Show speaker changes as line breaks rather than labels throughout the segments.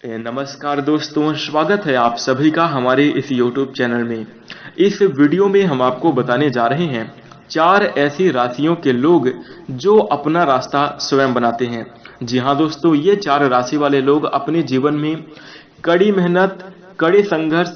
नमस्कार दोस्तों, स्वागत है आप सभी का हमारे इस YouTube चैनल में। इस वीडियो में हम आपको बताने जा रहे हैं 4 ऐसी राशियों के लोग जो अपना रास्ता स्वयं बनाते हैं। जी हाँ दोस्तों, ये 4 राशि वाले लोग अपने जीवन में कड़ी मेहनत, कड़े संघर्ष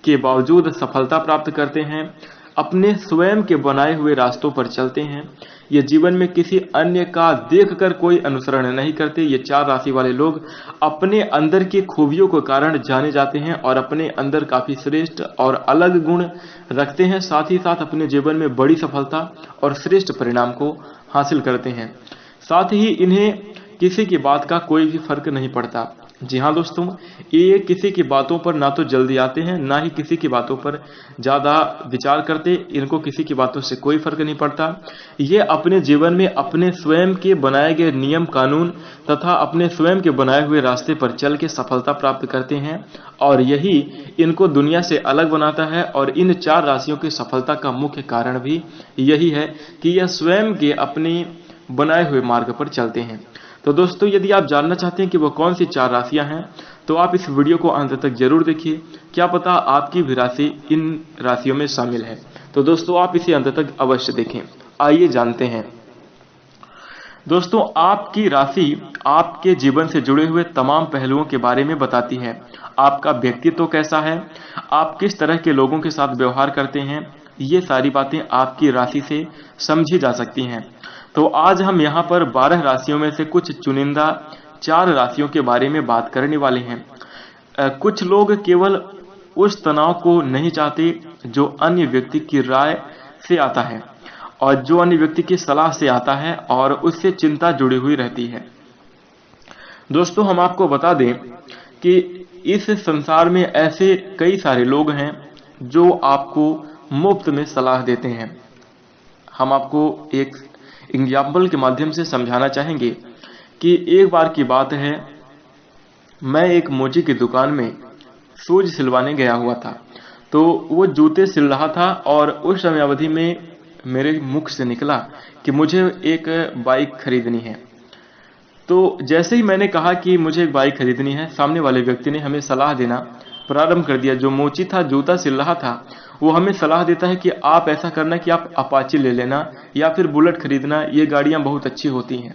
के बावजूद सफलता प्राप्त करते हैं, अपने स्वयं के बनाए हुए रास्तों पर चलते हैं। ये जीवन में किसी अन्य का देखकर कोई अनुसरण नहीं करते। ये 4 राशि वाले लोग अपने अंदर की खूबियों के कारण जाने जाते हैं और अपने अंदर काफी श्रेष्ठ और अलग गुण रखते हैं। साथ ही साथ अपने जीवन में बड़ी सफलता और श्रेष्ठ परिणाम को हासिल करते हैं। साथ ही इन्हें किसी की बात का कोई भी फर्क नहीं पड़ता। जी हाँ दोस्तों, ये किसी की बातों पर ना तो जल्दी आते हैं, ना ही किसी की बातों पर ज्यादा विचार करते। इनको किसी की बातों से कोई फर्क नहीं पड़ता। ये अपने जीवन में अपने स्वयं के बनाए गए नियम कानून तथा अपने स्वयं के बनाए हुए रास्ते पर चल के सफलता प्राप्त करते हैं और यही इनको दुनिया से अलग बनाता है। और इन 4 राशियों की सफलता का मुख्य कारण भी यही है कि यह स्वयं के अपने बनाए हुए मार्ग पर चलते हैं। तो दोस्तों, यदि आप जानना चाहते हैं कि वो कौन सी 4 राशियां हैं तो आप इस वीडियो को अंत तक जरूर देखिए। क्या पता आपकी भी राशि इन राशियों में शामिल है। तो दोस्तों, आप इसे अंत तक अवश्य देखें। आइए जानते हैं। दोस्तों, आपकी राशि आपके जीवन से जुड़े हुए तमाम पहलुओं के बारे में बताती है। आपका व्यक्तित्व कैसा है, आप किस तरह के लोगों के साथ व्यवहार करते हैं, ये सारी बातें आपकी राशि से समझी जा सकती हैं। तो आज हम यहाँ पर 12 राशियों में से कुछ चुनिंदा 4 राशियों के बारे में बात करने वाले हैं। कुछ लोग केवल उस तनाव को नहीं चाहते जो अन्य व्यक्ति की राय से आता है और जो अन्य व्यक्ति की सलाह से आता है और उससे चिंता जुड़ी हुई रहती है। दोस्तों, हम आपको बता दें कि इस संसार में ऐसे कई सारे लोग हैं जो आपको मुफ्त में सलाह देते हैं। हम आपको एक एग्जाम्पल के माध्यम से समझाना चाहेंगे कि एक बार की बात है, मैं एक मोची की दुकान में शूज सिलवाने गया हुआ था। तो वो जूते सिल रहा था और उस समय अवधि में मेरे मुख से निकला कि मुझे एक बाइक खरीदनी है। तो जैसे ही मैंने कहा कि मुझे एक बाइक खरीदनी है, सामने वाले व्यक्ति ने हमें सलाह देना प्रारंभ कर दिया। जो मोची था, जूता सिल रहा था, वो हमें सलाह देता है कि आप ऐसा करना कि आप अपाची ले लेना या फिर बुलेट खरीदना, ये गाड़ियां बहुत अच्छी होती हैं।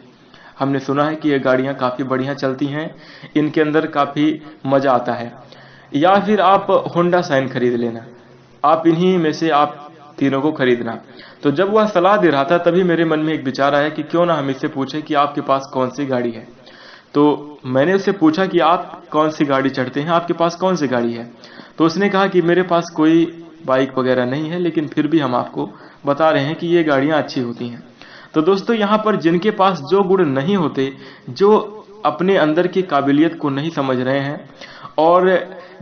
हमने सुना है कि ये गाड़ियां काफ़ी बढ़िया चलती हैं, इनके अंदर काफ़ी मज़ा आता है। या फिर आप होंडा शाइन खरीद लेना, आप इन्हीं में से आप तीनों को खरीदना। तो जब वह सलाह दे रहा था तभी मेरे मन में एक विचार आया कि क्यों ना हम इससे पूछें कि आपके पास कौन सी गाड़ी है। तो मैंने उससे पूछा कि आप कौन सी गाड़ी चढ़ते हैं, आपके पास कौन सी गाड़ी है। तो उसने कहा कि मेरे पास कोई बाइक वगैरह नहीं है, लेकिन फिर भी हम आपको बता रहे हैं कि ये गाड़ियां अच्छी होती हैं। तो दोस्तों, यहाँ पर जिनके पास जो गुण नहीं होते, जो अपने अंदर की काबिलियत को नहीं समझ रहे हैं और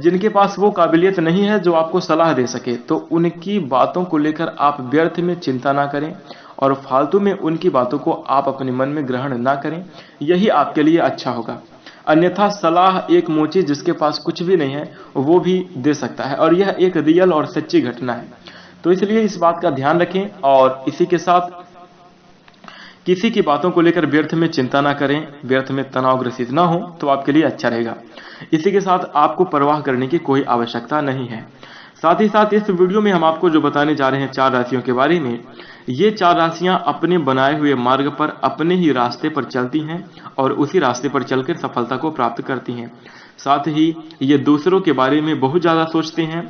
जिनके पास वो काबिलियत नहीं है जो आपको सलाह दे सके, तो उनकी बातों को लेकर आप व्यर्थ में चिंता ना करें और फालतू में उनकी बातों को आप अपने मन में ग्रहण ना करें। यही आपके लिए अच्छा होगा। अन्यथा सलाह एक मोची जिसके पास कुछ भी नहीं है वो भी दे सकता है, और यह एक रियल और सच्ची घटना है। तो इसलिए इस बात का ध्यान रखें और इसी के साथ किसी की बातों को लेकर व्यर्थ में चिंता ना करें, व्यर्थ में तनावग्रसित ना हो, तो आपके लिए अच्छा रहेगा। इसी के साथ आपको परवाह करने की कोई आवश्यकता नहीं है। साथ ही साथ इस वीडियो में हम आपको जो बताने जा रहे हैं 4 राशियों के बारे में, ये 4 राशियां अपने बनाए हुए मार्ग पर अपने ही रास्ते पर चलती हैं और उसी रास्ते पर चलकर सफलता को प्राप्त करती हैं। साथ ही ये दूसरों के बारे में बहुत ज़्यादा सोचते हैं,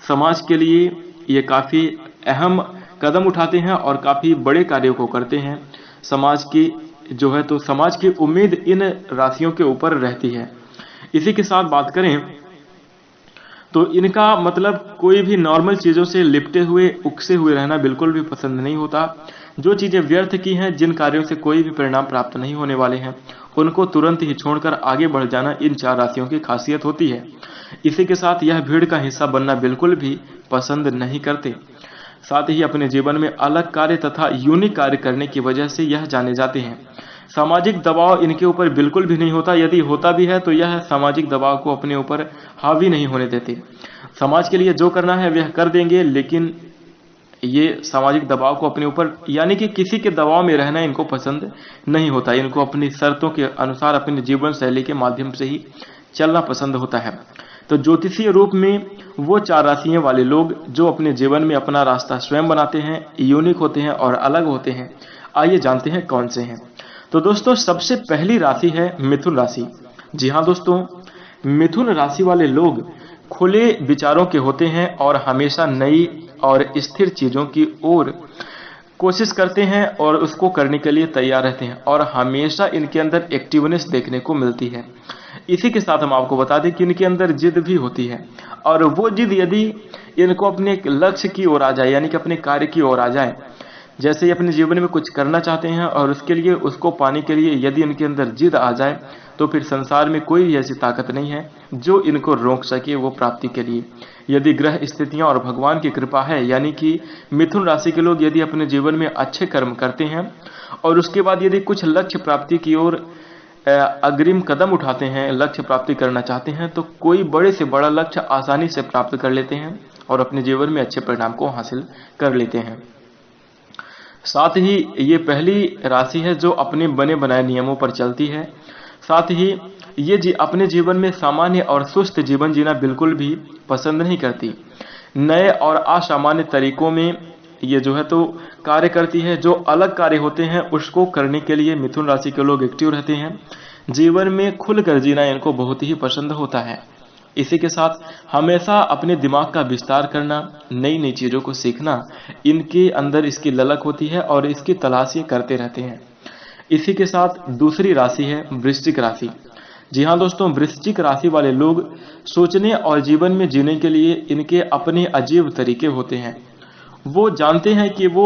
समाज के लिए ये काफ़ी अहम कदम उठाते हैं और काफ़ी बड़े कार्यों को करते हैं। समाज की जो है तो समाज की उम्मीद इन राशियों के ऊपर रहती है। इसी के साथ बात करें तो इनका मतलब कोई भी नॉर्मल चीज़ों से लिपटे हुए उकसे हुए रहना बिल्कुल भी पसंद नहीं होता। जो चीज़ें व्यर्थ की हैं, जिन कार्यों से कोई भी परिणाम प्राप्त नहीं होने वाले हैं, उनको तुरंत ही छोड़कर आगे बढ़ जाना इन 4 राशियों की खासियत होती है। इसी के साथ यह भीड़ का हिस्सा बनना बिल्कुल भी पसंद नहीं करते। साथ ही अपने जीवन में अलग कार्य तथा यूनिक कार्य करने की वजह से यह जाने जाते हैं। सामाजिक दबाव इनके ऊपर बिल्कुल भी नहीं होता। यदि होता भी है तो यह सामाजिक दबाव को अपने ऊपर हावी नहीं होने देते। समाज के लिए जो करना है वह कर देंगे, लेकिन ये सामाजिक दबाव को अपने ऊपर यानी कि किसी के दबाव में रहना इनको पसंद नहीं होता। इनको अपनी शर्तों के अनुसार अपनी जीवन शैली के माध्यम से ही चलना पसंद होता है। तो ज्योतिषीय रूप में वो 4 राशियों वाले लोग जो अपने जीवन में अपना रास्ता स्वयं बनाते हैं, यूनिक होते हैं और अलग होते हैं, आइए जानते हैं कौन से हैं। तो दोस्तों सबसे पहली राशि है मिथुन राशि। जी हाँ दोस्तों, मिथुन राशि वाले लोग खुले विचारों के होते हैं और हमेशा नई और स्थिर चीजों की ओर कोशिश करते हैं और उसको करने के लिए तैयार रहते हैं और हमेशा इनके अंदर एक्टिवनेस देखने को मिलती है। इसी के साथ हम आपको बता दें कि इनके अंदर जिद भी होती है और वो जिद यदि इनको अपने एक लक्ष्य की ओर आ जाए, यानी कि अपने कार्य की ओर आ जाए, जैसे ये अपने जीवन में कुछ करना चाहते हैं और उसके लिए उसको पाने के लिए यदि इनके अंदर जिद आ जाए तो फिर संसार में कोई ऐसी ताकत नहीं है जो इनको रोक सके वो प्राप्ति के लिए। यदि ग्रह स्थितियां और भगवान की कृपा है, यानी कि मिथुन राशि के लोग यदि अपने जीवन में अच्छे कर्म करते हैं और उसके बाद यदि कुछ लक्ष्य प्राप्ति की ओर अग्रिम कदम उठाते हैं, लक्ष्य प्राप्ति करना चाहते हैं, तो कोई बड़े से बड़ा लक्ष्य आसानी से प्राप्त कर लेते हैं और अपने जीवन में अच्छे परिणाम को हासिल कर लेते हैं। साथ ही ये पहली राशि है जो अपने बने बनाए नियमों पर चलती है। साथ ही ये अपने जीवन में सामान्य और सुस्त जीवन जीना बिल्कुल भी पसंद नहीं करती। नए और असामान्य तरीकों में ये जो है तो कार्य करती है। जो अलग कार्य होते हैं उसको करने के लिए मिथुन राशि के लोग एक्टिव रहते हैं। जीवन में खुलकर जीना इनको बहुत ही पसंद होता है। इसी के साथ हमेशा अपने दिमाग का विस्तार करना, नई नई चीजों को सीखना, इनके अंदर इसकी ललक होती है और इसकी तलाश ये करते रहते हैं। इसी के साथ दूसरी राशि है वृश्चिक राशि। जी हाँ दोस्तों, वृश्चिक राशि वाले लोग सोचने और जीवन में जीने के लिए इनके अपने अजीब तरीके होते हैं। वो जानते हैं कि वो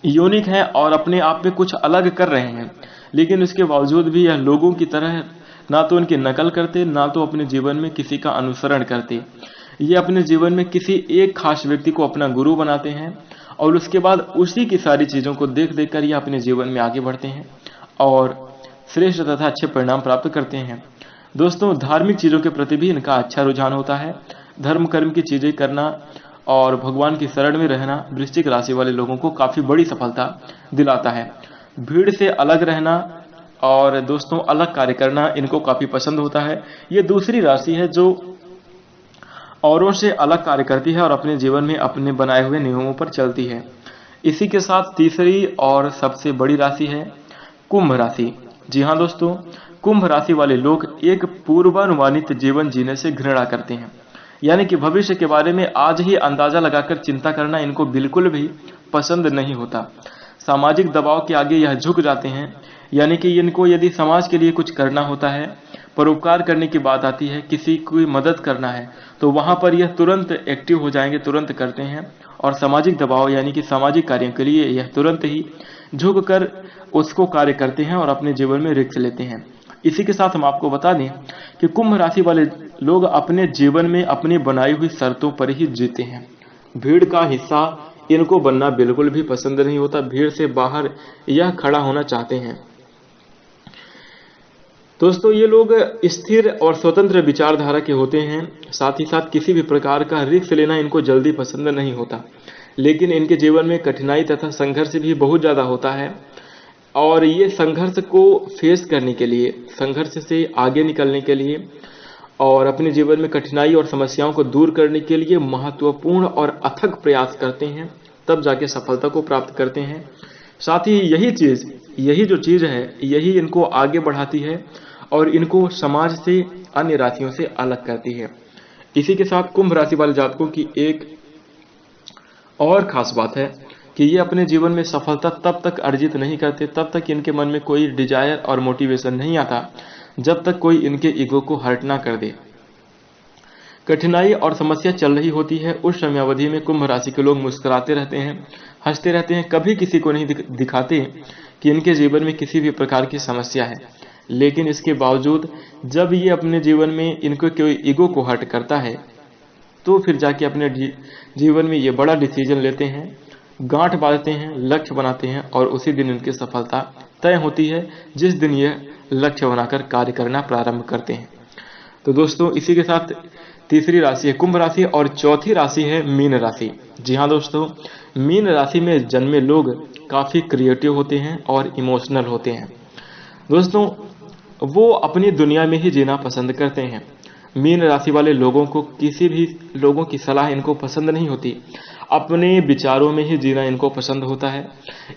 यूनिक हैं और अपने आप में कुछ अलग कर रहे हैं, लेकिन उसके बावजूद भी यह लोगों की तरह ना तो उनकी नकल करते, ना तो अपने जीवन में किसी का अनुसरण करते। ये अपने जीवन में किसी एक खास व्यक्ति को अपना गुरु बनाते हैं और उसके बाद उसी की सारी चीजों को देख देख कर ये अपने जीवन में आगे बढ़ते हैं और श्रेष्ठ तथा अच्छे परिणाम प्राप्त करते हैं। दोस्तों धार्मिक चीजों के प्रति भी इनका अच्छा रुझान होता है। धर्म कर्म की चीजें करना और भगवान की शरण में रहना वृश्चिक राशि वाले लोगों को काफी बड़ी सफलता दिलाता है। भीड़ से अलग रहना और दोस्तों अलग कार्य करना इनको काफी पसंद होता है। ये दूसरी राशि है जो औरों से अलग कार्य करती है और अपने जीवन में अपने बनाए हुए नियमों पर चलती है। इसी के साथ तीसरी और सबसे बड़ी राशि है कुंभ राशि। जी हाँ दोस्तों, कुंभ राशि वाले लोग एक पूर्वानुमानित जीवन जीने से घृणा करते हैं, यानी कि भविष्य के बारे में आज ही अंदाजा लगाकर चिंता करना इनको बिल्कुल भी पसंद नहीं होता। सामाजिक दबाव के आगे यह झुक जाते हैं, यानी कि इनको यदि समाज के लिए कुछ करना होता है, परोपकार करने की बात आती है, किसी की मदद करना है, तो वहां पर यह तुरंत एक्टिव हो जाएंगे, तुरंत करते हैं। और सामाजिक दबाव यानी कि सामाजिक कार्यों के लिए यह तुरंत ही झुक कर उसको कार्य करते हैं और अपने जीवन में रिस्क लेते हैं। इसी के साथ हम आपको बता दें कि कुंभ राशि वाले लोग अपने जीवन में अपनी बनाई हुई शर्तों पर ही जीते हैं। भीड़ का हिस्सा इनको बनना बिल्कुल भी पसंद नहीं होता। भीड़ से बाहर यह खड़ा होना चाहते हैं। दोस्तों ये लोग स्थिर और स्वतंत्र विचारधारा के होते हैं। साथ ही साथ किसी भी प्रकार का रिस्क लेना इनको जल्दी पसंद नहीं होता, लेकिन इनके जीवन में कठिनाई तथा संघर्ष भी बहुत ज्यादा होता है और ये संघर्ष को फेस करने के लिए, संघर्ष से आगे निकलने के लिए और अपने जीवन में कठिनाई और समस्याओं को दूर करने के लिए महत्वपूर्ण और अथक प्रयास करते हैं, तब जाके सफलता को प्राप्त करते हैं। साथ ही यही जो चीज है यही इनको आगे बढ़ाती है और इनको समाज से, अन्य राशियों से अलग करती है। इसी के साथ कुंभ राशि वाले जातकों की एक और खास बात है कि ये अपने जीवन में सफलता तब तक अर्जित नहीं करते, तब तक इनके मन में कोई डिजायर और मोटिवेशन नहीं आता जब तक कोई इनके ईगो को हर्ट ना कर दे। कठिनाई और समस्या चल रही होती है, उस समयावधि में कुंभ राशि के लोग मुस्कुराते रहते हैं, हंसते रहते हैं, कभी किसी को नहीं दिखाते कि इनके जीवन में किसी भी प्रकार की समस्या है। लेकिन इसके बावजूद जब ये अपने जीवन में इनको कोई ईगो को हर्ट करता है तो फिर जाके अपने जीवन में ये बड़ा डिसीजन लेते हैं, गांठ बांधते हैं, लक्ष्य बनाते हैं और उसी दिन इनकी सफलता तय होती है जिस दिन ये लक्ष्य बनाकर कार्य करना प्रारंभ करते हैं। तो दोस्तों इसी के साथ तीसरी राशि है कुंभ राशि और चौथी राशि है मीन राशि। जी हाँ दोस्तों, मीन राशि में जन्मे लोग काफी क्रिएटिव होते हैं और इमोशनल होते हैं। दोस्तों वो अपनी दुनिया में ही जीना पसंद करते हैं। मीन राशि वाले लोगों को किसी भी लोगों की सलाह इनको पसंद नहीं होती, अपने विचारों में ही जीना इनको पसंद होता है।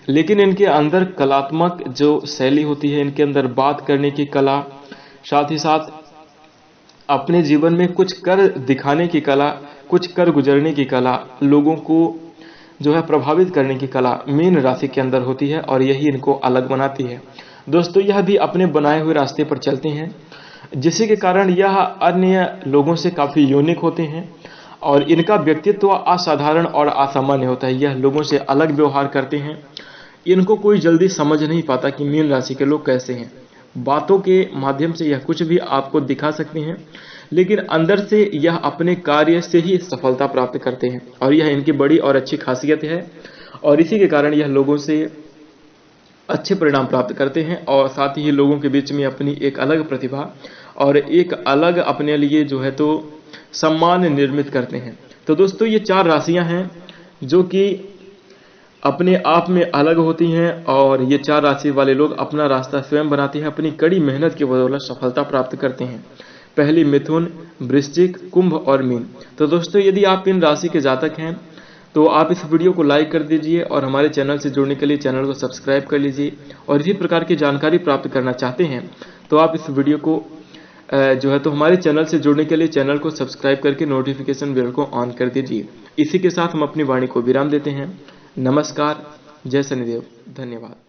लेकिन इनके अंदर कलात्मक जो शैली होती है, इनके अंदर बात करने की कला, साथ ही साथ अपने जीवन में कुछ कर दिखाने की कला, कुछ कर गुजरने की कला, लोगों को जो है प्रभावित करने की कला मीन राशि के अंदर होती है और यही इनको अलग बनाती है। दोस्तों, यह भी अपने बनाए हुए रास्ते पर चलते हैं, जिसी के कारण यह अन्य लोगों से काफ़ी यूनिक होते हैं और इनका व्यक्तित्व असाधारण और असामान्य होता है। यह लोगों से अलग व्यवहार करते हैं। इनको कोई जल्दी समझ नहीं पाता कि मीन राशि के लोग कैसे हैं। बातों के माध्यम से यह कुछ भी आपको दिखा सकते हैं, लेकिन अंदर से यह अपने कार्य से ही सफलता प्राप्त करते हैं और यह इनकी बड़ी और अच्छी खासियत है और इसी के कारण यह लोगों से अच्छे परिणाम प्राप्त करते हैं और साथ ही लोगों के बीच में अपनी एक अलग प्रतिभा और एक अलग अपने लिए जो है तो सम्मान निर्मित करते हैं। तो दोस्तों, ये 4 राशियां हैं जो कि अपने आप में अलग होती हैं और ये 4 राशि वाले लोग अपना रास्ता स्वयं बनाते हैं, अपनी कड़ी मेहनत की बदौलत सफलता प्राप्त करते हैं। पहली मिथुन, वृश्चिक, कुंभ और मीन। तो दोस्तों, यदि आप इन राशि के जातक हैं तो आप इस वीडियो को लाइक कर दीजिए और हमारे चैनल से जुड़ने के लिए चैनल को सब्सक्राइब कर लीजिए। और इसी प्रकार की जानकारी प्राप्त करना चाहते हैं तो आप इस वीडियो को जो है तो हमारे चैनल से जुड़ने के लिए चैनल को सब्सक्राइब करके नोटिफिकेशन बेल को ऑन कर दीजिए। इसी के साथ हम अपनी वाणी को विराम देते हैं। नमस्कार, जय शनिदेव, धन्यवाद।